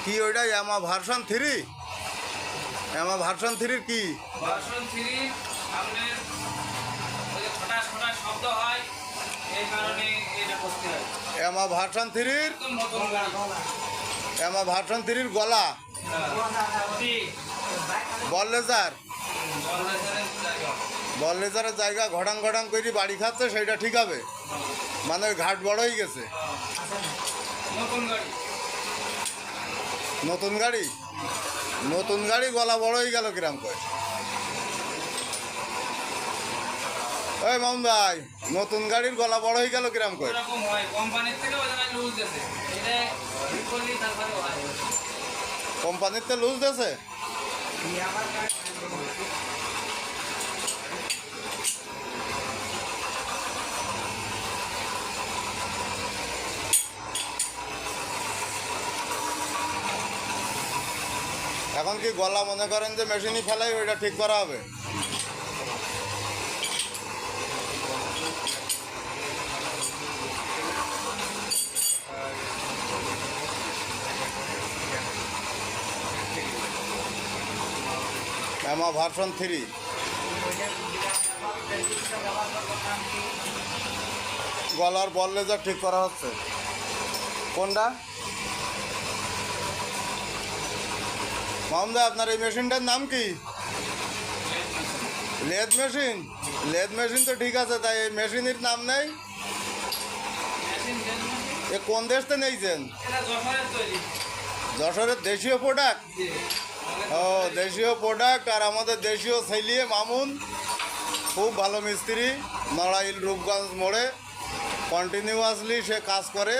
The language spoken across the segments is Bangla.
কি ওইটা ইয়ামা ভার্সন 3? ইয়ামা ভার্সন 3 কি? ভার্সন 3 আপনার ওই যে ফটাস ফটাস শব্দ হয় এই কারণে এটা করতে হয়। ইয়ামা ভার্সন 3 একদম নতুন গাড়ি। ইয়ামা ভার্সন 3 গলা বললেজার বললেজারের জায়গা ঘটাং ঘটাং করে বাড়ি খাচ্ছে, সেটা ঠিক হবে? মানে ঘাট বড় হয়ে গেছে। নতুন গাড়ি নতুন গাড়ি নতুন গাড়ি গলা বড় হয়ে গেল কিরাম করে? ওই মামুন ভাই, নতুন গাড়ির গলা বড় হয়ে গেল কিরাম করে? এরকম হয় কোম্পানির থেকে ওই জায়গায় লুজ দিয়েছে এটা ঠিক করলেই তারপরে হয়। কোম্পানিতে লুজ দিয়েছে? এখন কি গলা মনে করেন যে মেশিনই ফেলাই ওইটা ঠিক করা হবে? ইয়ামা ভার্সন 3 গলার বললেজার ঠিক করা হচ্ছে। কোনটা মামদা? আপনার এই মেশিনটার নাম কি? Lathe machine? লেদ মেশিন তো ঠিক আছে, তাই এই মেশিনের নাম নেই? এ কোন দেশ থেকে নেইছেন? যশোরের দেশীয় প্রোডাক্ট? ও, দেশীয় প্রোডাক্ট। আর আমাদের দেশীয় ছেলিয়ে মামুন খুব ভালো মিস্ত্রি, নড়াইল রূপগঞ্জ মোড়ে কন্টিনিউয়াসলি সে কাজ করে।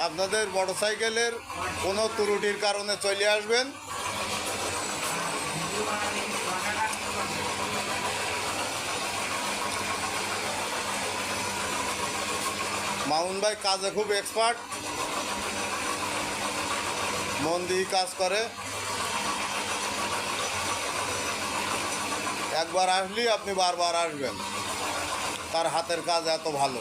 আপনাদের মোটরসাইকেলের কোনো ত্রুটির কারণে চলে আসবেন। মামুন ভাই কাজে খুব এক্সপার্ট, মন দিয়ে কাজ করে। একবার আসলেই আপনি বারবার আসবেন, তার হাতের কাজ এত ভালো।